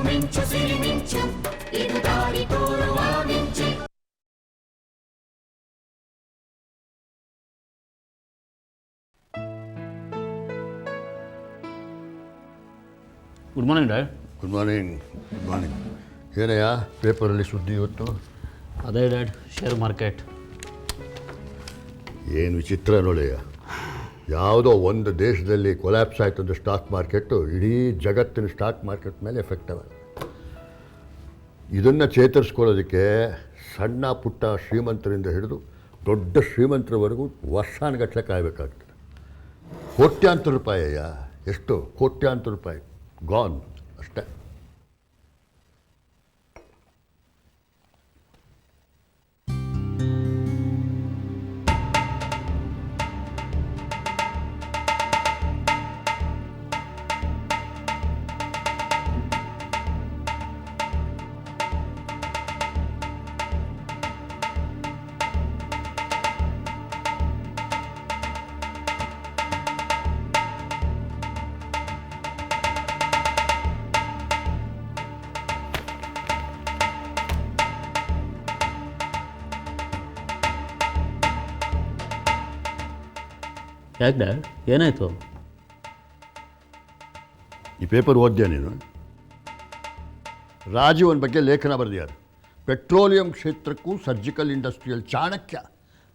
ಮಿಂಚು ಸಿರಿ ಮಿಂಚು ಇದು ದಾರಿ ತೋರುವ ಮಿಂಚು. Good morning dad. Good morning. Good morning. ಏನಯ್ಯ ಪೇಪರಲ್ಲಿ ಸುದ್ದಿ ಇವತ್ತು? ಅದೇ ಡ್ಯಾಡ್, ಶೇರ್ ಮಾರ್ಕೆಟ್. ಏನು ವಿಚಿತ್ರ ನೋಡಯ್ಯ, ಯಾವುದೋ ಒಂದು ದೇಶದಲ್ಲಿ ಕೊಲ್ಯಾಪ್ಸ್ ಆಯ್ತು ಅಂದರೆ ಸ್ಟಾಕ್ ಮಾರ್ಕೆಟು ಇಡೀ ಜಗತ್ತಿನ ಸ್ಟಾಕ್ ಮಾರ್ಕೆಟ್ ಮೇಲೆ ಎಫೆಕ್ಟ್ ಆಗ. ಇದನ್ನು ಚೇತರಿಸ್ಕೊಳ್ಳೋದಕ್ಕೆ ಸಣ್ಣ ಪುಟ್ಟ ಶ್ರೀಮಂತರಿಂದ ಹಿಡಿದು ದೊಡ್ಡ ಶ್ರೀಮಂತರವರೆಗೂ ವರ್ಷಾನುಗಟ್ಟಲೆ ಕಾಯಬೇಕಾಗ್ತದೆ. ಕೋಟ್ಯಾಂತರ ರೂಪಾಯಿ ಅಯ್ಯ, ಎಷ್ಟು ಕೋಟ್ಯಾಂತರ ರೂಪಾಯಿ ಗಾನ್ ಅಷ್ಟೇ. ಯಾಕೆ ಡ್ಯಾಡ್, ಏನಾಯಿತು? ಈ ಪೇಪರ್ ಓದ್ಯಾ ನೀನು? ರಾಜೀವನ್ ಬಗ್ಗೆ ಲೇಖನ ಬರೆದಿದ್ದಾರೆ. ಪೆಟ್ರೋಲಿಯಂ ಕ್ಷೇತ್ರಕ್ಕೂ ಸರ್ಜಿಕಲ್ ಇಂಡಸ್ಟ್ರಿಯಲ್ ಚಾಣಕ್ಯ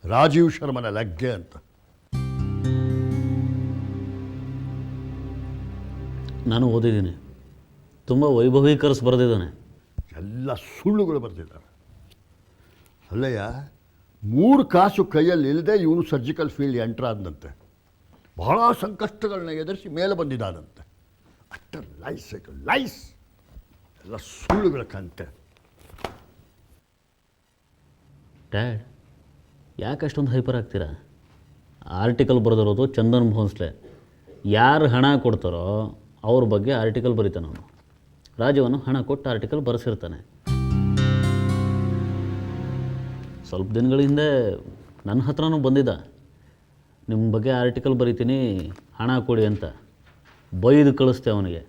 ರಾಜೀವ್ ಶರ್ಮನ ಲಗ್ಗೆ ಅಂತ. ನಾನು ಓದಿದ್ದೀನಿ, ತುಂಬ ವೈಭವೀಕರಿಸಿ ಬರೆದಿದ್ದಾನೆ. ಎಲ್ಲ ಸುಳ್ಳುಗಳು ಬರೆದಿದ್ದಾರೆ. ಅಲ್ಲಯ್ಯ, 3 ಕಾಸು ಕೈಯಲ್ಲಿ ಇಲ್ಲದೆ ಇವನು ಸರ್ಜಿಕಲ್ ಫೀಲ್ಡ್ ಎಂಟ್ರ್ ಆದಂತೆ. ಬಹಳ ಸಂಕಷ್ಟಗಳನ್ನ ಎದುರಿಸಿ ಮೇಲೆ ಬಂದಿದ್ದಾನಂತೆ. ಅಷ್ಟ ಲೈಸ್ ಆಯಿತು, ಲೈಸ್. ಎಲ್ಲ ಸುಳ್ಳುಗಳ ಕಂತೆ. ಡ್ಯಾಡ್, ಯಾಕೆ ಅಷ್ಟೊಂದು ಹೈಪರ್ ಆಗ್ತೀರಾ? ಆರ್ಟಿಕಲ್ ಬರೆದಿರೋದು ಚಂದನ್ ಭೋನ್ಸ್ಲೆ. ಯಾರು ಹಣ ಕೊಡ್ತಾರೋ ಅವ್ರ ಬಗ್ಗೆ ಆರ್ಟಿಕಲ್ ಬರೀತಾನೆ ಅವನು. ರಾಜೀವನು ಹಣ ಕೊಟ್ಟು ಆರ್ಟಿಕಲ್ ಬರೆಸಿರ್ತಾನೆ. ಸ್ವಲ್ಪ ದಿನಗಳ ಹಿಂದೆ ನನ್ನ ಹತ್ರನೂ ಬಂದಿದ್ದ, ನಿಮ್ಮ ಬಗ್ಗೆ ಆರ್ಟಿಕಲ್ ಬರೀತೀನಿ ಹಣ ಕೊಡಿ ಅಂತ. ಬೈದು ಕಳಿಸ್ತೆ ಅವನಿಗೆ.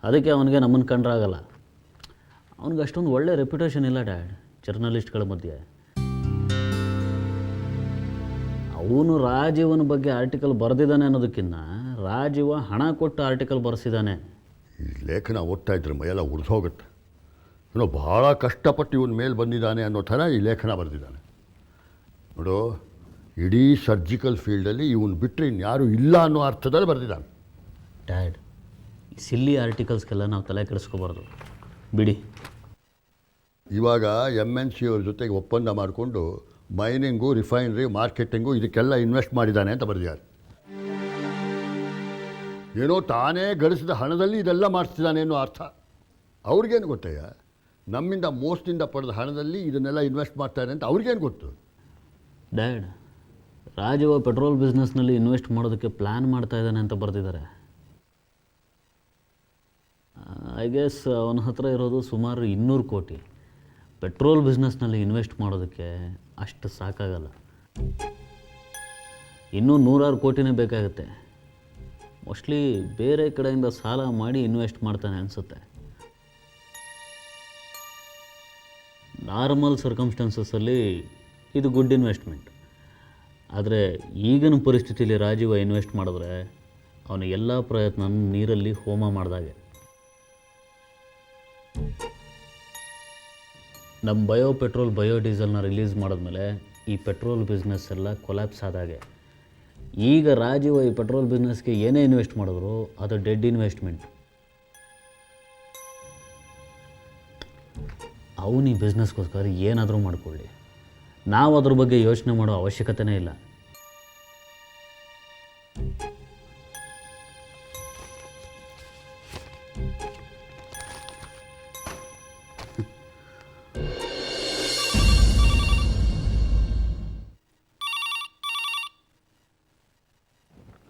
ಅದಕ್ಕೆ ಅವನಿಗೆ ನಮ್ಮನ್ನು ಕಂಡ್ರಾಗಲ್ಲ. ಅವನಿಗೆ ಅಷ್ಟೊಂದು ಒಳ್ಳೆ ರೆಪ್ಯುಟೇಷನ್ ಇಲ್ಲ ಡ್ಯಾಡ್ ಜರ್ನಲಿಸ್ಟ್ಗಳ ಮಧ್ಯೆ. ಅವನು ರಾಜೀವನ ಬಗ್ಗೆ ಆರ್ಟಿಕಲ್ ಬರೆದಿದ್ದಾನೆ ಅನ್ನೋದಕ್ಕಿಂತ ರಾಜೀವ ಹಣ ಕೊಟ್ಟು ಆರ್ಟಿಕಲ್ ಬರೆಸಿದ್ದಾನೆ. ಈ ಲೇಖನ ಓದ್ತಾ ಇದ್ರೆ ಮೈಯೆಲ್ಲ ಉರಿದೋಗುತ್ತೆ. ಇವನು ಭಾಳ ಕಷ್ಟಪಟ್ಟು ಇವನ ಮೇಲೆ ಬಂದಿದ್ದಾನೆ ಅನ್ನೋ ಥರ ಈ ಲೇಖನ ಬರೆದಿದ್ದಾನೆ ನೋಡು. ಇಡೀ ಸರ್ಜಿಕಲ್ ಫೀಲ್ಡಲ್ಲಿ ಇವನು ಬಿಟ್ಟರೆ ಇನ್ಯಾರೂ ಇಲ್ಲ ಅನ್ನೋ ಅರ್ಥದಲ್ಲಿ ಬರೆದಿದ್ದಾನೆ. ಡ್ಯಾಡ್, ಈ ಸಿಲ್ಲಿ ಆರ್ಟಿಕಲ್ಸ್ಗೆಲ್ಲ ನಾವು ತಲೆ ಕೆಡಿಸ್ಕೋಬಾರ್ದು, ಬಿಡಿ. ಇವಾಗ MNC ಅವ್ರ ಜೊತೆಗೆ ಒಪ್ಪಂದ ಮಾಡಿಕೊಂಡು ಮೈನಿಂಗು, ರಿಫೈನರಿ, ಮಾರ್ಕೆಟಿಂಗು ಇದಕ್ಕೆಲ್ಲ ಇನ್ವೆಸ್ಟ್ ಮಾಡಿದ್ದಾನೆ ಅಂತ ಬರೆದಿದ್ದಾರೆ. ಏನೋ ತಾನೇ ಗಳಿಸಿದ ಹಣದಲ್ಲಿ ಇದೆಲ್ಲ ಮಾಡಿಸ್ತಿದ್ದಾನೆ ಅನ್ನೋ ಅರ್ಥ. ಅವ್ರಿಗೇನು ಗೊತ್ತಯ್ಯ, ನಮ್ಮಿಂದ ಮೋಸದಿಂದ ಪಡೆದ ಹಣದಲ್ಲಿ ಇದನ್ನೆಲ್ಲ ಇನ್ವೆಸ್ಟ್ ಮಾಡ್ತಾರೆ ಅಂತ ಅವ್ರಿಗೇನು ಗೊತ್ತು? ಡ್ಯಾಡ್, ರಾಜೀವ ಪೆಟ್ರೋಲ್ ಬಿಸ್ನೆಸ್ನಲ್ಲಿ ಇನ್ವೆಸ್ಟ್ ಮಾಡೋದಕ್ಕೆ ಪ್ಲ್ಯಾನ್ ಮಾಡ್ತಾ ಇದ್ದಾನೆ ಅಂತ ಬರೆದಿದ್ದಾರೆ. ಐ ಗೆಸ್ ಅವನ ಹತ್ರ ಇರೋದು ಸುಮಾರು 200 ಕೋಟಿ. ಪೆಟ್ರೋಲ್ ಬಿಸ್ನೆಸ್ನಲ್ಲಿ ಇನ್ವೆಸ್ಟ್ ಮಾಡೋದಕ್ಕೆ ಅಷ್ಟು ಸಾಕಾಗಲ್ಲ. ಇನ್ನೂ 106 ಕೋಟಿನೇ ಬೇಕಾಗುತ್ತೆ. ಮೋಸ್ಟ್ಲಿ ಬೇರೆ ಕಡೆಯಿಂದ ಸಾಲ ಮಾಡಿ ಇನ್ವೆಸ್ಟ್ ಮಾಡ್ತಾನೆ ಅನಿಸುತ್ತೆ. ನಾರ್ಮಲ್ ಸರ್ಕಮ್ಸ್ಟಾನ್ಸಸ್ಸಲ್ಲಿ ಇದು ಗುಡ್ ಇನ್ವೆಸ್ಟ್ಮೆಂಟ್. ಆದರೆ ಈಗಿನ ಪರಿಸ್ಥಿತಿಯಲ್ಲಿ ರಾಜೀವ ಇನ್ವೆಸ್ಟ್ ಮಾಡಿದ್ರೆ ಅವನ ಎಲ್ಲ ಪ್ರಯತ್ನ ನೀರಲ್ಲಿ ಹೋಮ ಮಾಡಿದಾಗೆ. ನಮ್ಮ ಬಯೋ ಪೆಟ್ರೋಲ್, ಬಯೋ ಡೀಸೆಲ್ನ ರಿಲೀಸ್ ಮಾಡಿದ್ಮೇಲೆ ಈ ಪೆಟ್ರೋಲ್ ಬಿಸ್ನೆಸ್ ಎಲ್ಲ ಕೊಲ್ಯಾಪ್ಸ್ ಆದಾಗೆ. ಈಗ ರಾಜೀವ ಈ ಪೆಟ್ರೋಲ್ ಬಿಸ್ನೆಸ್ಗೆ ಏನೇ ಇನ್ವೆಸ್ಟ್ ಮಾಡಿದ್ರು ಅದು ಡೆಡ್ ಇನ್ವೆಸ್ಟ್ಮೆಂಟ್. ಅವನು ಈ ಬಿಸ್ನೆಸ್ಗೋಸ್ಕರ ಏನಾದರೂ ಮಾಡಿಕೊಳ್ಳಿ, ನಾವು ಅದ್ರ ಬಗ್ಗೆ ಯೋಚನೆ ಮಾಡೋ ಅವಶ್ಯಕತೆನೇ ಇಲ್ಲ.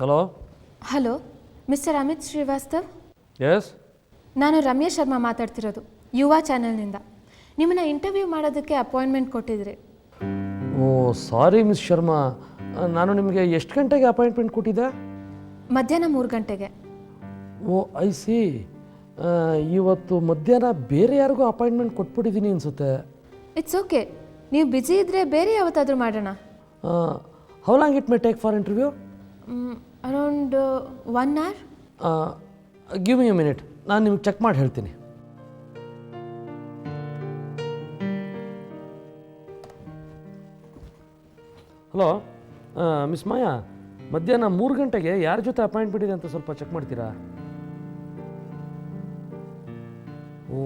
Hello hello, mister Amit Srivastav? Yes, ನಾನು ರಮ್ಯಾ ಶರ್ಮಾ ಮಾತಾಡ್ತಿರೋದು, ಯುವ ಚಾನೆಲ್ನಿಂದ. ನಿಮ್ಮನ್ನು ಇಂಟರ್ವ್ಯೂ ಮಾಡೋದಕ್ಕೆ ಅಪಾಯಿಂಟ್ಮೆಂಟ್ ಕೊಟ್ಟಿದ್ರಿ. ಓ ಸಾರಿ ಮಿಸ್ ಶರ್ಮಾ, ನಾನು ನಿಮಗೆ ಎಷ್ಟು ಗಂಟೆಗೆ ಅಪಾಯಿಂಟ್ಮೆಂಟ್ ಕೊಟ್ಟಿದ್ದೆ? ಮಧ್ಯಾಹ್ನ 3 ಗಂಟೆಗೆ. Oh I see. ಇವತ್ತು ಮಧ್ಯಾಹ್ನ ಬೇರೆ ಯಾರಿಗೂ ಅಪಾಯಿಂಟ್ಮೆಂಟ್ ಕೊಟ್ಬಿಟ್ಟಿದ್ದೀನಿ ಅನಿಸುತ್ತೆ. ಇಟ್ಸ್ ಓಕೆ, ನೀವು ಬ್ಯುಸಿ ಇದ್ದರೆ ಬೇರೆ ಯಾವತ್ತಾದರೂ ಮಾಡೋಣ. How long it may take for interview? Around 1 hour. Give me a minute, ನಾನು ನಿಮ್ಗೆ ಚೆಕ್ ಮಾಡಿ ಹೇಳ್ತೀನಿ. ಹಲೋ ಮಿಸ್ ಮಾಯಾ, ಮಧ್ಯಾಹ್ನ 3 ಗಂಟೆಗೆ ಯಾರ ಜೊತೆ ಅಪಾಯಿಂಟ್ಮೆಂಟ್ ಇದೆ ಅಂತ ಸ್ವಲ್ಪ ಚೆಕ್ ಮಾಡ್ತೀರಾ? ಓ,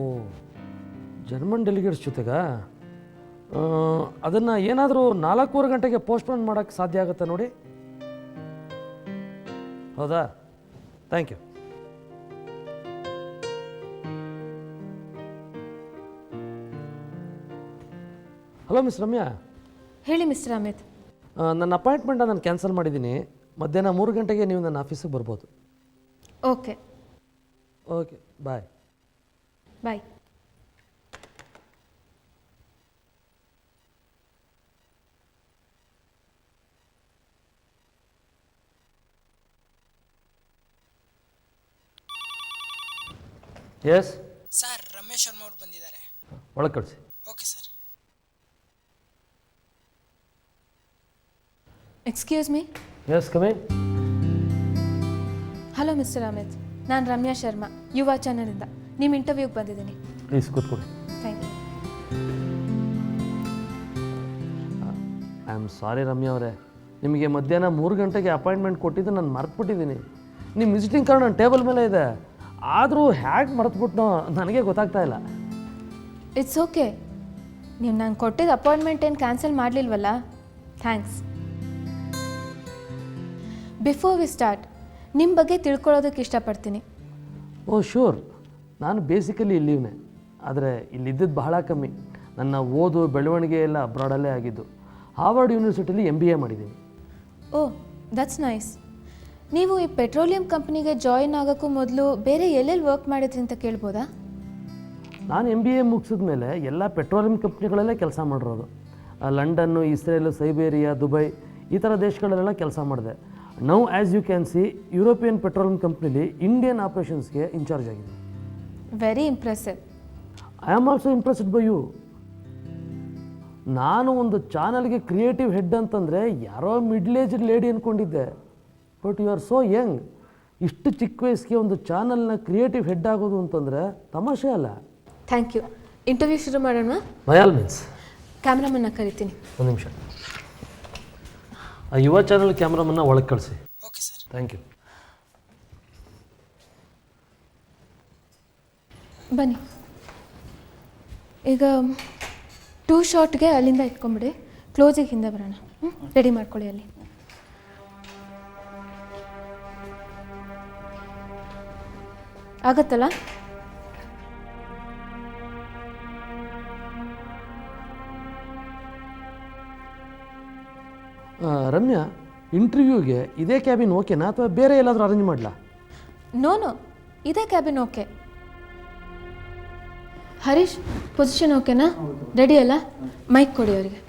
ಜರ್ಮನ್ ಡೆಲಿಗೇಟ್ಸ್ ಜೊತೆಗಾ? ಅದನ್ನು ಏನಾದರೂ 4:15 ಗಂಟೆಗೆ ಪೋಸ್ಟ್ಪೋನ್ ಮಾಡೋಕ್ಕೆ ಸಾಧ್ಯ ಆಗುತ್ತಾ ನೋಡಿ? ಹೌದಾ? Thank you. Hello miss Ramya. ಹೇಳಿ ಮಿಸ್ಟರ್ ಅಮಿತ್. ನನ್ನ ಅಪಾಯಿಂಟ್ಮೆಂಟ್ ನಾನು ಕ್ಯಾನ್ಸಲ್ ಮಾಡಿದ್ದೀನಿ. ಮಧ್ಯಾಹ್ನ 3 ಗಂಟೆಗೆ ನೀವು ನನ್ನ ಆಫೀಸಿಗೆ ಬರ್ಬೋದು. Okay okay, bye. Bye. Yes sir, Ramesh Sharma ಅವರು ಬಂದಿದ್ದಾರೆ. ಒಳಗೆ ಕಳಿಸಿ. Okay sir. Excuse me. Yes come. Hello mister Amit, ನಾನು ರಮ್ಯಾ ಶರ್ಮಾ, ಯುವ ಚಾನಲಿಂದ ನಿಮ್ಮ ಇಂಟರ್ವ್ಯೂಗೆ ಬಂದಿದ್ದೀನಿ. ಪ್ಲೀಸ್ ಕೂತ್ಕೊಳ್ಳಿ. Thank you. I am sorry Ramya ಅವರೇ, ನಿಮಗೆ ಮಧ್ಯಾಹ್ನ 3 ಗಂಟೆಗೆ ಅಪಾಯಿಂಟ್ಮೆಂಟ್ ಕೊಟ್ಟಿದ್ದು ನಾನು ಮರೆತುಬಿಟ್ಟಿದ್ದೀನಿ. ನಿಮ್ಮ ವಿಸಿಟಿಂಗ್ ಕಾರ್ಡ್ ನನ್ನ ಟೇಬಲ್ ಮೇಲೆ ಇದೆ, ಆದರೂ ಹ್ಯಾಗೆ ಮರೆತುಬಿಟ್ನೋ ನನಗೆ ಗೊತ್ತಾಗ್ತಾ ಇಲ್ಲ. ಇಟ್ಸ್ ಓಕೆ, ನೀವು ನಂಗೆ ಕೊಟ್ಟಿದ್ದ ಅಪಾಯಿಂಟ್ಮೆಂಟ್ ಏನು ಕ್ಯಾನ್ಸಲ್ ಮಾಡಲಿಲ್ವಲ್ಲ? ಥ್ಯಾಂಕ್ಸ್. ಬಿಫೋರ್ ವಿ ಸ್ಟಾರ್ಟ್, ನಿಮ್ಮ ಬಗ್ಗೆ ತಿಳ್ಕೊಳ್ಳೋದಕ್ಕೆ ಇಷ್ಟಪಡ್ತೀನಿ. ಓ ಶೂರ್, ನಾನು ಬೇಸಿಕಲಿ ಇಲ್ಲಿವನೇ, ಆದರೆ ಇಲ್ಲಿದ್ದದ್ದು ಬಹಳ ಕಮ್ಮಿ. ನನ್ನ ಓದು ಬೆಳವಣಿಗೆ ಎಲ್ಲ ಅಬ್ರಾಡಲ್ಲೇ ಆಗಿದ್ದು. ಹಾರ್ವರ್ಡ್ ಯೂನಿವರ್ಸಿಟಿಲಿ MBA ಮಾಡಿದ್ದೀನಿ. ಓ, ದಟ್ಸ್ ನೈಸ್. ನೀವು ಈ ಪೆಟ್ರೋಲಿಯಂ ಕಂಪ್ನಿಗೆ ಜಾಯಿನ್ ಆಗೋಕ್ಕೂ ಮೊದಲು ಬೇರೆ ಎಲ್ಲೆಲ್ಲಿ ವರ್ಕ್ ಮಾಡಿದ್ರಿ ಅಂತ ಕೇಳ್ಬೋದಾ? ನಾನು MBA ಮುಗಿಸಿದ ಮೇಲೆ ಎಲ್ಲ ಪೆಟ್ರೋಲಿಯಂ ಕಂಪ್ನಿಗಳಲ್ಲೇ ಕೆಲಸ ಮಾಡಿರೋದು. ಲಂಡನ್ನು, ಇಸ್ರೇಲು, ಸೈಬೇರಿಯಾ, ದುಬೈ ಈ ಥರ ದೇಶಗಳಲ್ಲೆಲ್ಲ ಕೆಲಸ ಮಾಡಿದೆ. Now as you can see, European petroleum ಕಂಪ್ನಿಲಿ ಇಂಡಿಯನ್ ಆಪರೇಷನ್ಸ್ಗೆ ಇನ್ಚಾರ್ಜ್ ಆಗಿದೆ. Very impressive. I am also impressed by you. ನಾನು ಒಂದು ಚಾನಲ್ಗೆ ಕ್ರಿಯೇಟಿವ್ ಹೆಡ್ ಅಂತಂದರೆ ಯಾರೋ ಮಿಡ್ಲ್ ಏಜ್ ಲೇಡಿ ಅಂದ್ಕೊಂಡಿದ್ದೆ. But you are so young. ಇಷ್ಟು ಚಿಕ್ಕ ವಯಸ್ಸಿಗೆ ಒಂದು ಚಾನಲ್ನ ಕ್ರಿಯೇಟಿವ್ ಹೆಡ್ ಆಗೋದು ಅಂತಂದರೆ ತಮಾಷೆ ಅಲ್ಲ. Thank you. ಇಂಟರ್ವ್ಯೂ ಶುರು ಮಾಡೋಣ? By all means. ಕ್ಯಾಮ್ರಾಮನ್ನ ಕರಿತೀನಿ. ಒಂದು ನಿಮಿಷ, ಆ ಯುವ ಚಾನಲ್ ಕ್ಯಾಮ್ರಾಮನ್ನ ಒಳಗೆ ಕಳಿಸಿ. Okay sir. Thank you. ಬನ್ನಿ. ಈಗ 2 ಶಾಟ್ಗೆ ಅಲ್ಲಿಂದ ಇಟ್ಕೊಂಬಿಡಿ, ಕ್ಲೋಸಿಗೆ ಹಿಂದೆ ಬರೋಣ. ರೆಡಿ ಮಾಡ್ಕೊಳ್ಳಿ. ಅಲ್ಲಿ ಆಗತ್ತಲ್ಲ? ರಮ್ಯಾ, ಇಂಟರ್ವ್ಯೂಗೆ ಇದೇ ಕ್ಯಾಬಿನ್ ಓಕೆನಾ ಅಥವಾ ಬೇರೆ ಎಲ್ಲಾದರೂ ಅರೇಂಜ್ ಮಾಡಲಾ? ನೋ, ಇದೇ ಕ್ಯಾಬಿನ್ ಓಕೆ. ಹರೀಶ್, ಪೊಸಿಷನ್ ಓಕೆನಾ? ರೆಡಿ ಅಲ್ಲ? ಮೈಕ್ ಕೊಡಿ ಅವರಿಗೆ.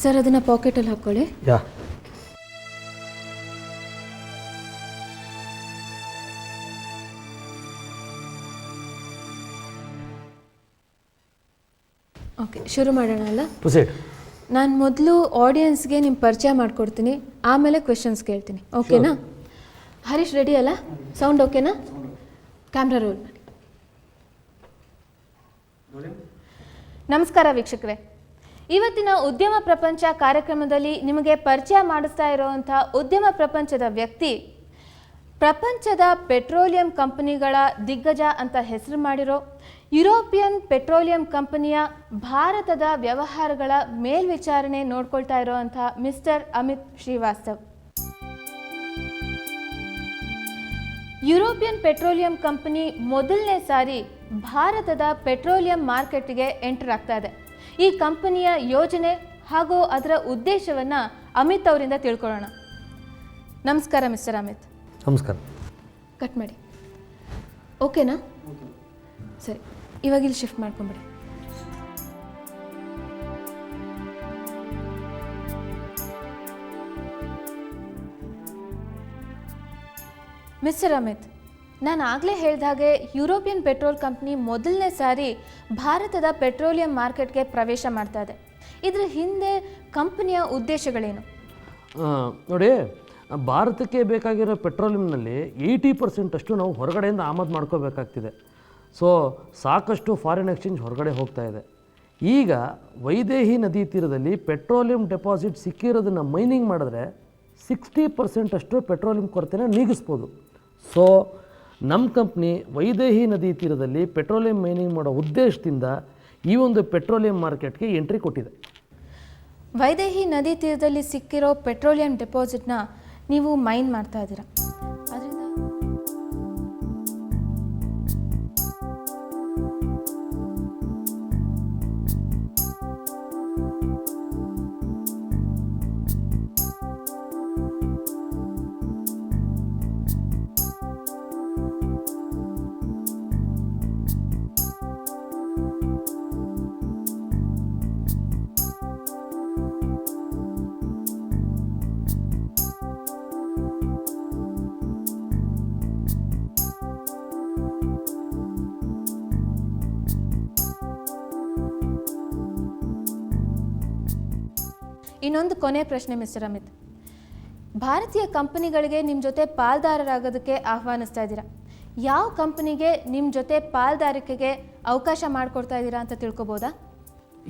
ಸರ್, ಅದನ್ನು ಪಾಕೆಟಲ್ಲಿ ಹಾಕ್ಕೊಳ್ಳಿ. ಯಾ. ಓಕೆ, ಶುರು ಮಾಡೋಣ ಅಲ್ಲ? ಪ್ರೊಸೀಡ್. ನಾನು ಮೊದಲು ಆಡಿಯನ್ಸ್ಗೆ ನಿಮ್ಮ ಪರಿಚಯ ಮಾಡಿಕೊಡ್ತೀನಿ, ಆಮೇಲೆ ಕ್ವೆಶನ್ಸ್ ಕೇಳ್ತೀನಿ. ಓಕೆನಾ? ಹರೀಶ್, ರೆಡಿ ಅಲ್ಲ? ಸೌಂಡ್ ಓಕೆನಾ? ಕ್ಯಾಮ್ರಾ ರೋಲ್ ಮಾಡಿ. ನಮಸ್ಕಾರ ವೀಕ್ಷಕರೇ. ಇವತ್ತಿನ ಉದ್ಯಮ ಪ್ರಪಂಚ ಕಾರ್ಯಕ್ರಮದಲ್ಲಿ ನಿಮಗೆ ಪರಿಚಯ ಮಾಡಿಸ್ತಾ ಇರುವಂಥ ಉದ್ಯಮ ಪ್ರಪಂಚದ ವ್ಯಕ್ತಿ, ಪ್ರಪಂಚದ ಪೆಟ್ರೋಲಿಯಂ ಕಂಪನಿಗಳ ದಿಗ್ಗಜ ಅಂತ ಹೆಸರು ಮಾಡಿರೋ ಯುರೋಪಿಯನ್ ಪೆಟ್ರೋಲಿಯಂ ಕಂಪನಿಯ ಭಾರತದ ವ್ಯವಹಾರಗಳ ಮೇಲ್ವಿಚಾರಣೆ ನೋಡ್ಕೊಳ್ತಾ ಇರೋವಂಥ mister Amit Srivastava. European petroleum company ಮೊದಲನೇ ಸಾರಿ ಭಾರತದ ಪೆಟ್ರೋಲಿಯಂ ಮಾರ್ಕೆಟ್ಗೆ ಎಂಟರ್ ಆಗ್ತಾ ಇದೆ. ಈ ಕಂಪನಿಯ ಯೋಜನೆ ಹಾಗೂ ಅದರ ಉದ್ದೇಶವನ್ನು ಅಮಿತ್ ಅವರಿಂದ ತಿಳ್ಕೊಳ್ಳೋಣ. ನಮಸ್ಕಾರ ಮಿಸ್ಟರ್ ಅಮಿತ್. ನಮಸ್ಕಾರ. ಕಟ್ ಮಾಡಿ. ಓಕೆನಾ? ಸರಿ, ಇವಾಗ ಇಲ್ಲಿ ಶಿಫ್ಟ್ ಮಾಡ್ಕೊಂಬಿಡಿ. ಮಿಸ್ಟರ್ ಅಮಿತ್, ನಾನು ಆಗಲೇ ಹೇಳಿದ ಹಾಗೆ ಯುರೋಪಿಯನ್ ಪೆಟ್ರೋಲ್ ಕಂಪ್ನಿ ಮೊದಲನೇ ಸಾರಿ ಭಾರತದ ಪೆಟ್ರೋಲಿಯಂ ಮಾರ್ಕೆಟ್ಗೆ ಪ್ರವೇಶ ಮಾಡ್ತಾ ಇದೆ. ಇದರ ಹಿಂದೆ ಕಂಪನಿಯ ಉದ್ದೇಶಗಳೇನು? ನೋಡಿ, ಭಾರತಕ್ಕೆ ಬೇಕಾಗಿರೋ ಪೆಟ್ರೋಲಿಯಂನಲ್ಲಿ 80% ಅಷ್ಟು ನಾವು ಹೊರಗಡೆಯಿಂದ ಆಮದು ಮಾಡ್ಕೋಬೇಕಾಗ್ತಿದೆ. ಸೊ ಸಾಕಷ್ಟು ಫಾರಿನ್ ಎಕ್ಸ್ಚೇಂಜ್ ಹೊರಗಡೆ ಹೋಗ್ತಾ ಇದೆ. ಈಗ ವೈದೇಹಿ ನದಿ ತೀರದಲ್ಲಿ ಪೆಟ್ರೋಲಿಯಂ ಡೆಪಾಸಿಟ್ ಸಿಕ್ಕಿರೋದನ್ನು ಮೈನಿಂಗ್ ಮಾಡಿದ್ರೆ 60% ಅಷ್ಟು ಪೆಟ್ರೋಲಿಯಂ ಕೊರತೆನ ನೀಗಿಸ್ಬೋದು. ಸೊ ನಮ್ಮ ಕಂಪ್ನಿ ವೈದೇಹಿ ನದಿ ತೀರದಲ್ಲಿ ಪೆಟ್ರೋಲಿಯಂ ಮೈನಿಂಗ್ ಮಾಡೋ ಉದ್ದೇಶದಿಂದ ಈ ಒಂದು ಪೆಟ್ರೋಲಿಯಂ ಮಾರ್ಕೆಟ್ಗೆ ಎಂಟ್ರಿ ಕೊಟ್ಟಿದೆ. ವೈದೇಹಿ ನದಿ ತೀರದಲ್ಲಿ ಸಿಕ್ಕಿರೋ ಪೆಟ್ರೋಲಿಯಂ ಡೆಪಾಸಿಟ್ನ ನೀವು ಮೈನ್ ಮಾಡ್ತಾ ಇದ್ದೀರಾ. ಅದರಿಂದ ಇನ್ನೊಂದು ಕೊನೆ ಪ್ರಶ್ನೆ ಮಿಸ್ಟರ್ ಅಮಿತ್, ಭಾರತೀಯ ಕಂಪನಿಗಳಿಗೆ ನಿಮ್ಮ ಜೊತೆ ಪಾಲ್ದಾರರಾಗೋದಕ್ಕೆ ಆಹ್ವಾನಿಸ್ತಾ ಇದ್ದೀರಾ. ಯಾವ ಕಂಪನಿಗೆ ನಿಮ್ಮ ಜೊತೆ ಪಾಲ್ದಾರಿಕೆಗೆ ಅವಕಾಶ ಮಾಡಿಕೊಡ್ತಾ ಇದ್ದೀರಾ ಅಂತ ತಿಳ್ಕೊಬೋದಾ?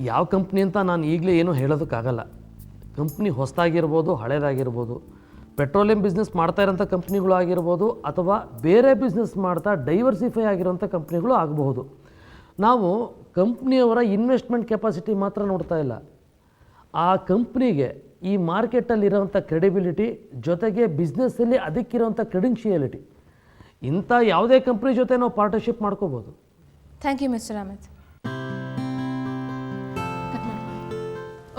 ಯಾವ ಕಂಪ್ನಿ ಅಂತ ನಾನು ಈಗಲೇ ಏನೂ ಹೇಳೋದಕ್ಕಾಗಲ್ಲ. ಕಂಪ್ನಿ ಹೊಸದಾಗಿರ್ಬೋದು, ಹಳೇದಾಗಿರ್ಬೋದು, ಪೆಟ್ರೋಲಿಯಂ ಬಿಸ್ನೆಸ್ ಮಾಡ್ತಾ ಇರೋಂಥ ಕಂಪ್ನಿಗಳು ಆಗಿರ್ಬೋದು, ಅಥವಾ ಬೇರೆ ಬಿಸ್ನೆಸ್ ಮಾಡ್ತಾ ಡೈವರ್ಸಿಫೈ ಆಗಿರೋಂಥ ಕಂಪ್ನಿಗಳು ಆಗಬಹುದು. ನಾವು ಕಂಪ್ನಿಯವರ ಇನ್ವೆಸ್ಟ್ಮೆಂಟ್ ಕೆಪಾಸಿಟಿ ಮಾತ್ರ ನೋಡ್ತಾ ಇಲ್ಲ, ಆ ಕಂಪ್ನಿಗೆ ಈ ಮಾರ್ಕೆಟಲ್ಲಿರೋಂಥ ಕ್ರೆಡಿಬಿಲಿಟಿ ಜೊತೆಗೆ ಬಿಸ್ನೆಸ್ಸಲ್ಲಿ ಅದಕ್ಕಿರೋಂಥ ಕ್ರೆಡೆನ್ಷಿಯಾಲಿಟಿ, ಇಂಥ ಯಾವುದೇ ಕಂಪ್ನಿ ಜೊತೆ ನಾವು ಪಾರ್ಟ್ನರ್ಶಿಪ್ ಮಾಡ್ಕೋಬೋದು. Thank you mister Amit.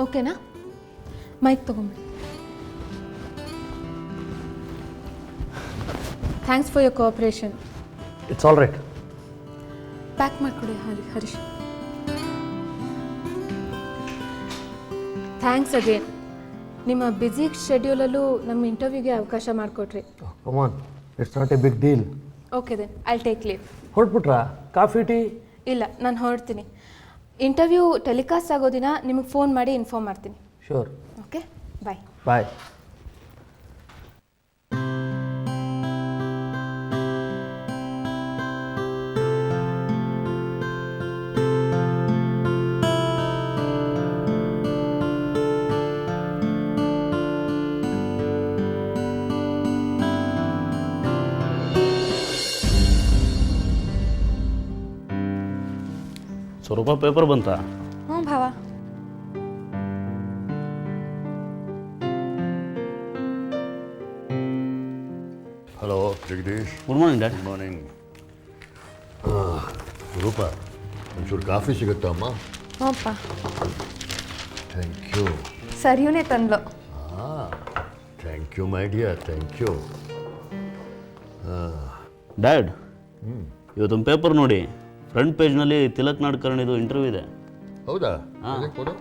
ಓಕೆನಾ? ಮೈಕ್ ತೊಗೊಂಬಿಡಿ. Thanks for your cooperation. It's all right. Pack ಮಾಡಿಕೊಡಿ ಹರೀಶ್. Thanks again. ನಿಮ್ಮ ಬ್ಯುಸಿ ಶೆಡ್ಯೂಲಲ್ಲೂ ನಮ್ಮ ಇಂಟರ್ವ್ಯೂಗೆ ಅವಕಾಶ ಮಾಡಿಕೊಟ್ರಿ. Come on, it's not a big deal. Okay then I'll take leave. ಹೊರಟ್ಬಿಟ್ರಾ? Coffee tea? ಇಲ್ಲ, ನಾನು ಹೊರಡ್ತೀನಿ. ಇಂಟರ್ವ್ಯೂ ಟೆಲಿಕಾಸ್ಟ್ ಆಗೋ ದಿನ ನಿಮಗೆ ಫೋನ್ ಮಾಡಿ ಇನ್ಫಾರ್ಮ್ ಮಾಡ್ತೀನಿ. Sure. Okay, bye. Bye. ₹100 paper ಬಂತಾ? ಹ್ಞೂ ಭಾವ. Hello Jagadish. Good morning dad. Good morning. Roopa, ಒಂಚೂರು ಕಾಫಿ ಸಿಗುತ್ತಾ ಅಮ್ಮ? ಹ್ಞೂಪ್ಪ. Thank you. ಸರಿಯೂನೇ ತಂದ್ಲು. Thank you my dear, thank you. Dad, ಇವತ್ತೊಂದು ಪೇಪರ್ ನೋಡಿ, ಫ್ರಂಟ್ ಪೇಜ್ನಲ್ಲಿ ತಿಲಕ್ ನಾಡ್ಕರ್ಣಿದು ಇಂಟರ್ವ್ಯೂ ಇದೆ. ಹೌದಾ? ಹಾಂ. ಕೊಡು.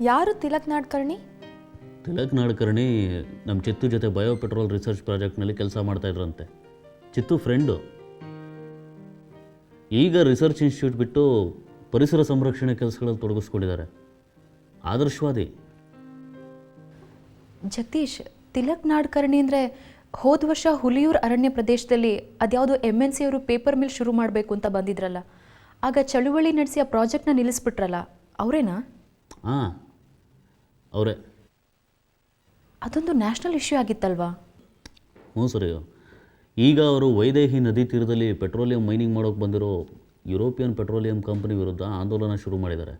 ಯಾರು ತಿಲಕ್ ನಾಡ್ಕರ್ಣಿ? ತಿಲಕ್ ನಾಡ್ಕರ್ಣಿ ನಮ್ಮ ಚಿತ್ತು ಜೊತೆ ಬಯೋ ಪೆಟ್ರೋಲ್ ರಿಸರ್ಚ್ ಪ್ರಾಜೆಕ್ಟ್ನಲ್ಲಿ ಕೆಲಸ ಮಾಡ್ತಾಯಿದ್ರಂತೆ. ಚಿತ್ತು ಫ್ರೆಂಡು. ಈಗ ರಿಸರ್ಚ್ ಇನ್ಸ್ಟಿಟ್ಯೂಟ್ ಬಿಟ್ಟು ಪರಿಸರ ಸಂರಕ್ಷಣೆ ಕೆಲಸಗಳಲ್ಲಿ ತೊಡಗಿಸ್ಕೊಂಡಿದ್ದಾರೆ. ಆದರ್ಶವಾದಿ. ಜಗದೀಶ್, ತಿಲಕ್ ನಾಡ್ಕರ್ಣಿ ಅಂದರೆ ಹೋದ ವರ್ಷ ಹುಲಿಯೂರು ಅರಣ್ಯ ಪ್ರದೇಶದಲ್ಲಿ ಅದ್ಯಾವುದೋ MNC ಅವರು ಪೇಪರ್ ಮಿಲ್ ಶುರು ಮಾಡಬೇಕು ಅಂತ ಬಂದಿದ್ರಲ್ಲ, ಆಗ ಚಳುವಳಿ ನಡೆಸಿ ಆ ಪ್ರಾಜೆಕ್ಟ್ನ ನಿಲ್ಲಿಸ್ಬಿಟ್ರಲ್ಲ, ಅವರೇನಾ? ಹಾಂ, ಅವರೇ. ಅದೊಂದು ನ್ಯಾಷನಲ್ ಇಶ್ಯೂ ಆಗಿತ್ತಲ್ವಾ? ಹ್ಞೂ ಸರಿ. ಈಗ ಅವರು ವೈದೇಹಿ ನದಿ ತೀರದಲ್ಲಿ ಪೆಟ್ರೋಲಿಯಂ ಮೈನಿಂಗ್ ಮಾಡೋಕ್ಕೆ ಬಂದಿರೋ ಯುರೋಪಿಯನ್ ಪೆಟ್ರೋಲಿಯಂ ಕಂಪನಿ ವಿರುದ್ಧ ಆಂದೋಲನ ಶುರು ಮಾಡಿದ್ದಾರೆ.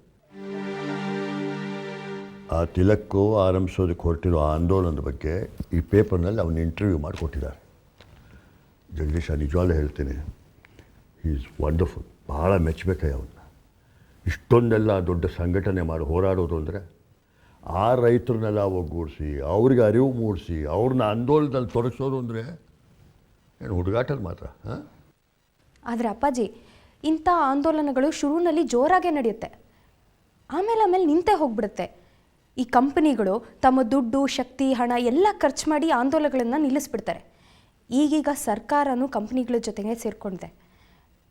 ಆ ತಿಲಕ್ಕು ಆರಂಭಿಸೋದಕ್ಕೆ ಹೊರಟಿರೋ ಆಂದೋಲನದ ಬಗ್ಗೆ ಈ ಪೇಪರ್ನಲ್ಲಿ ಅವನು ಇಂಟರ್ವ್ಯೂ ಮಾಡಿಕೊಟ್ಟಿದ್ದಾರೆ. ಜಗದೀಶ, ನಿಜವಾಗ್ಲೂ ಹೇಳ್ತೀನಿ, ಹಿ ಈಸ್ ವಂಡರ್ಫುಲ್. ಭಾಳ ಮೆಚ್ಚಬೇಕಯ್ಯ ಅವನ್ನ. ಇಷ್ಟೊಂದೆಲ್ಲ ದೊಡ್ಡ ಸಂಘಟನೆ ಮಾಡಿ ಹೋರಾಡೋದು ಅಂದರೆ, ಆ ರೈತರನ್ನೆಲ್ಲ ಒಗ್ಗೂಡಿಸಿ ಅವ್ರಿಗೆ ಅರಿವು ಮೂಡಿಸಿ ಅವ್ರನ್ನ ಆಂದೋಲನದಲ್ಲಿ ತೊಡಗಿಸೋದು ಅಂದರೆ ಏನು ಹುಡುಗಾಟದ ಮಾತ್ರ. ಹಾಂ, ಆದರೆ ಅಪ್ಪಾಜಿ, ಇಂಥ ಆಂದೋಲನಗಳು ಶುರುವಿನಲ್ಲಿ ಜೋರಾಗೇ ನಡೆಯುತ್ತೆ, ಆಮೇಲೆ ನಿಂತೇ ಹೋಗ್ಬಿಡುತ್ತೆ. ಈ ಕಂಪನಿಗಳು ತಮ್ಮ ದುಡ್ಡು, ಶಕ್ತಿ, ಹಣ ಎಲ್ಲ ಖರ್ಚು ಮಾಡಿ ಆಂದೋಲನಗಳನ್ನು ನಿಲ್ಲಿಸ್ಬಿಡ್ತಾರೆ. ಈಗೀಗ ಸರ್ಕಾರನೂ ಕಂಪ್ನಿಗಳ ಜೊತೆಗೆ ಸೇರಿಕೊಂಡಿದೆ.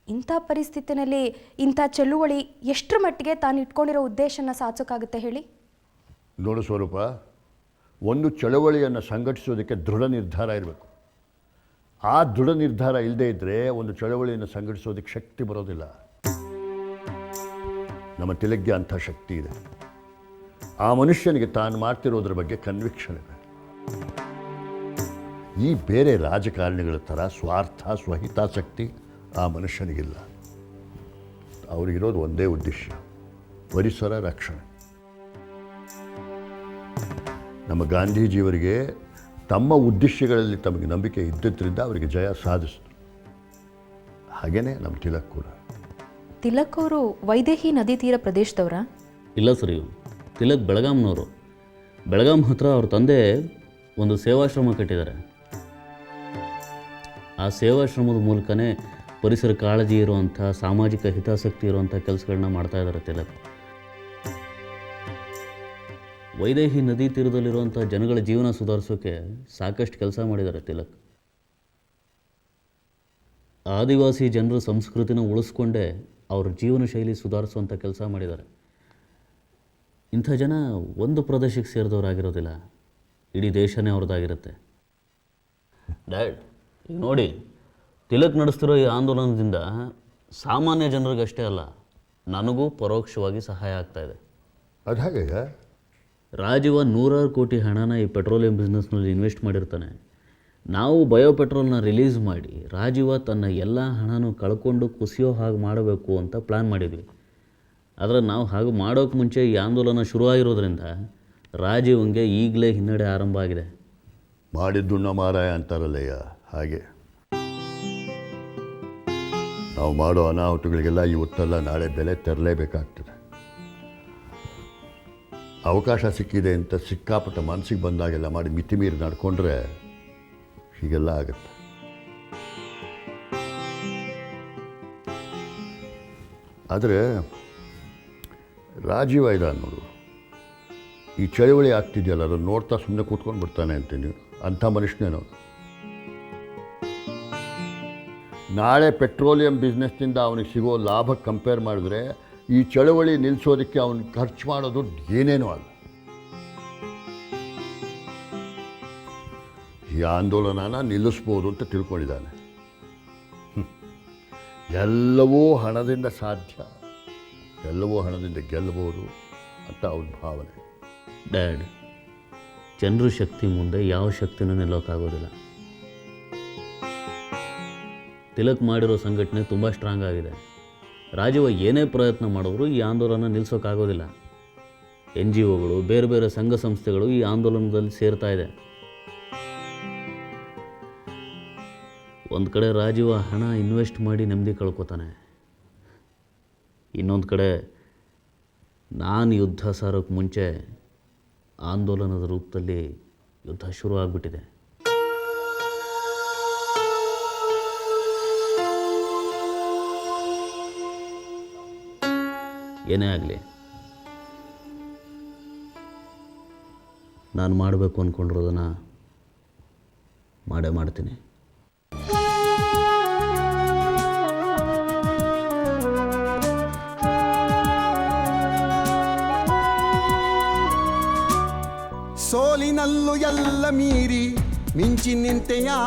ಇಂಥ ಪರಿಸ್ಥಿತಿನಲ್ಲಿ ಇಂಥ ಚಳುವಳಿ ಎಷ್ಟರ ಮಟ್ಟಿಗೆ ತಾನು ಇಟ್ಕೊಂಡಿರೋ ಉದ್ದೇಶನ ಸಾಧಿಸೋಕ್ಕಾಗುತ್ತೆ ಹೇಳಿ? ನೋಡು ಸ್ವರೂಪ, ಒಂದು ಚಳವಳಿಯನ್ನು ಸಂಘಟಿಸೋದಕ್ಕೆ ದೃಢ ನಿರ್ಧಾರ ಇರಬೇಕು. ಆ ದೃಢ ನಿರ್ಧಾರ ಇಲ್ಲದೇ ಇದ್ದರೆ ಒಂದು ಚಳವಳಿಯನ್ನು ಸಂಘಟಿಸೋದಕ್ಕೆ ಶಕ್ತಿ ಬರೋದಿಲ್ಲ. ನಮ್ಮ ತಿಲಕ್ಗೆ ಅಂಥ ಶಕ್ತಿ ಇದೆ. ಆ ಮನುಷ್ಯನಿಗೆ ತಾನು ಮಾಡ್ತಿರೋದ್ರ ಬಗ್ಗೆ ಕನ್ವಿಕ್ಷನ್ ಇದೆ. ಈ ಬೇರೆ ರಾಜಕಾರಣಿಗಳ ಥರ ಸ್ವಾರ್ಥ, ಸ್ವಹಿತಾಸಕ್ತಿ ಆ ಮನುಷ್ಯನಿಗಿಲ್ಲ. ಅವರಿಗಿರೋದು ಒಂದೇ ಉದ್ದೇಶ, ಪರಿಸರ ರಕ್ಷಣೆ. ನಮ್ಮ ಗಾಂಧೀಜಿಯವರಿಗೆ ತಮ್ಮ ಉದ್ದೇಶಗಳಲ್ಲಿ ತಮಗೆ ನಂಬಿಕೆ ಇದ್ದಿದ್ದರಿಂದ ಅವರಿಗೆ ಜಯ ಸಾಧಿಸಿದ್ರು. ಹಾಗೆಯೇ ನಮ್ಮ ತಿಲಕ್ ಕೂಡ. ತಿಲಕ್ ಅವರು ವೈದೇಹಿ ನದಿ ತೀರ ಪ್ರದೇಶದವರ? ಇಲ್ಲ ಸರ್, ಇವು ತಿಲಕ್ ಬೆಳಗಾಂನವರು. ಬೆಳಗಾಂ ಹತ್ರ ಅವ್ರ ತಂದೆ ಒಂದು ಸೇವಾಶ್ರಮ ಕಟ್ಟಿದ್ದಾರೆ. ಆ ಸೇವಾಶ್ರಮದ ಮೂಲಕನೇ ಪರಿಸರ ಕಾಳಜಿ ಇರುವಂಥ, ಸಾಮಾಜಿಕ ಹಿತಾಸಕ್ತಿ ಇರುವಂಥ ಕೆಲಸಗಳನ್ನ ಮಾಡ್ತಾ ಇದ್ದಾರೆ ತಿಲಕ್. ವೈದೇಹಿ ನದಿ ತೀರದಲ್ಲಿರುವಂಥ ಜನಗಳ ಜೀವನ ಸುಧಾರಿಸೋಕ್ಕೆ ಸಾಕಷ್ಟು ಕೆಲಸ ಮಾಡಿದ್ದಾರೆ ತಿಲಕ್. ಆದಿವಾಸಿ ಜನರ ಸಂಸ್ಕೃತಿನ ಉಳಿಸ್ಕೊಂಡೇ ಅವ್ರ ಜೀವನ ಶೈಲಿ ಸುಧಾರಿಸುವಂಥ ಕೆಲಸ ಮಾಡಿದ್ದಾರೆ. ಇಂಥ ಜನ ಒಂದು ಪ್ರದೇಶಕ್ಕೆ ಸೇರಿದವರಾಗಿರೋದಿಲ್ಲ, ಇಡೀ ದೇಶನೇ ಅವ್ರದ್ದಾಗಿರುತ್ತೆ. ಡ್ಯಾಡ್, ಈಗ ನೋಡಿ, ತಿಲಕ್ ನಡೆಸ್ತಿರೋ ಈ ಆಂದೋಲನದಿಂದ ಸಾಮಾನ್ಯ ಜನರಿಗಷ್ಟೇ ಅಲ್ಲ, ನನಗೂ ಪರೋಕ್ಷವಾಗಿ ಸಹಾಯ ಆಗ್ತಾಯಿದೆ. ಅದು ಹಾಗೆ ರಾಜೀವ 100 ಕೋಟಿ ಹಣನ ಈ ಪೆಟ್ರೋಲಿಯಂ ಬಿಸ್ನೆಸ್ನಲ್ಲಿ ಇನ್ವೆಸ್ಟ್ ಮಾಡಿರ್ತಾನೆ. ನಾವು ಬಯೋ ಪೆಟ್ರೋಲ್ನ ರಿಲೀಸ್ ಮಾಡಿ ರಾಜೀವ ತನ್ನ ಎಲ್ಲ ಹಣನೂ ಕಳ್ಕೊಂಡು ಕುಸಿಯೋ ಹಾಗೆ ಮಾಡಬೇಕು ಅಂತ ಪ್ಲ್ಯಾನ್ ಮಾಡಿದ್ವಿ. ಆದರೆ ನಾವು ಹಾಗೆ ಮಾಡೋಕ್ಕೆ ಮುಂಚೆ ಈ ಆಂದೋಲನ ಶುರುವಾಗಿರೋದ್ರಿಂದ ರಾಜೀವಂಗೆ ಈಗಲೇ ಹಿನ್ನಡೆ ಆರಂಭ ಆಗಿದೆ. ಮಾಡಿದ್ದುಣ್ಣ ಮಾರಾಯ ಅಂತಾರಲ್ಲಯ್ಯ, ಹಾಗೆ ನಾವು ಮಾಡೋ ಅನಾಹುತಗಳಿಗೆಲ್ಲ ಇವತ್ತಲ್ಲ ನಾಳೆ ಬೆಲೆ ತೆರಲೇಬೇಕಾಗ್ತದೆ. ಅವಕಾಶ ಸಿಕ್ಕಿದೆ ಅಂತ ಸಿಕ್ಕಾಪಟ್ಟ ಮನಸ್ಸಿಗೆ ಬಂದಾಗೆಲ್ಲ ಮಾಡಿ ಮಿತಿ ಮೀರಿ ನಡ್ಕೊಂಡ್ರೆ ಹೀಗೆಲ್ಲ ಆಗುತ್ತೆ. ಆದರೆ ರಾಜೀವ ಇದ ನೋಡು, ಈ ಚಳವಳಿ ಆಗ್ತಿದೆಯಲ್ಲ, ಅದನ್ನು ನೋಡ್ತಾ ಸುಮ್ಮನೆ ಕೂತ್ಕೊಂಡು ಬಿಡ್ತಾನೆ ಅಂತೀನಿ. ಅಂಥ ಮನುಷ್ಯನೇನು. ನಾಳೆ ಪೆಟ್ರೋಲಿಯಂ ಬಿಸ್ನೆಸ್ನಿಂದ ಅವನಿಗೆ ಸಿಗೋ ಲಾಭ ಕಂಪೇರ್ ಮಾಡಿದ್ರೆ ಈ ಚಳವಳಿ ನಿಲ್ಲಿಸೋದಕ್ಕೆ ಅವನು ಖರ್ಚು ಮಾಡೋದು ಏನೇನೂ ಅಲ್ಲ. ಈ ಆಂದೋಲನನ ನಿಲ್ಲಿಸ್ಬೋದು ಅಂತ ತಿಳ್ಕೊಂಡಿದ್ದಾನೆ. ಎಲ್ಲವೂ ಹಣದಿಂದ ಸಾಧ್ಯ, ಎಲ್ಲವೂ ಹಣದಿಂದ ಗೆಲ್ಲಬಹುದು ಅಂತ ಅವನ ಭಾವನೆ. ಡ್ಯಾಡ್, ಜನರ ಶಕ್ತಿ ಮುಂದೆ ಯಾವ ಶಕ್ತಿನೂ ನಿಲ್ಲೋಕ್ಕಾಗೋದಿಲ್ಲ. ತಿಲಕ್ ಮಾಡಿರೋ ಸಂಘಟನೆ ತುಂಬ ಸ್ಟ್ರಾಂಗ್ ಆಗಿದೆ. ರಾಜೀವ ಏನೇ ಪ್ರಯತ್ನ ಮಾಡಿದ್ರು ಈ ಆಂದೋಲನ ನಿಲ್ಲಿಸೋಕ್ಕಾಗೋದಿಲ್ಲ. NGOಗಳು, ಬೇರೆ ಬೇರೆ ಸಂಘ ಸಂಸ್ಥೆಗಳು ಈ ಆಂದೋಲನದಲ್ಲಿ ಸೇರ್ತಾ ಇದೆ. ಒಂದು ಕಡೆ ರಾಜೀವ ಹಣ ಇನ್ವೆಸ್ಟ್ ಮಾಡಿ ನೆಮ್ಮದಿ ಕಳ್ಕೊತಾನೆ, ಇನ್ನೊಂದು ಕಡೆ ನಾನು ಯುದ್ಧ ಸಾರೋಕ್ಕೆ ಮುಂಚೆ ಆಂದೋಲನದ ರೂಪದಲ್ಲಿ ಯುದ್ಧ ಶುರು ಆಗಿಬಿಟ್ಟಿದೆ. ಏನೇ ಆಗಲಿ, ನಾನು ಮಾಡಬೇಕು ಅಂದ್ಕೊಂಡಿರೋದನ್ನು ಮಾಡೇ ಮಾಡ್ತೀನಿ. ಸೋಲಿನಲ್ಲೂ ಎಲ್ಲ ಮೀರಿ ಮಿಂಚಿ ನಿಂತೆಯಾ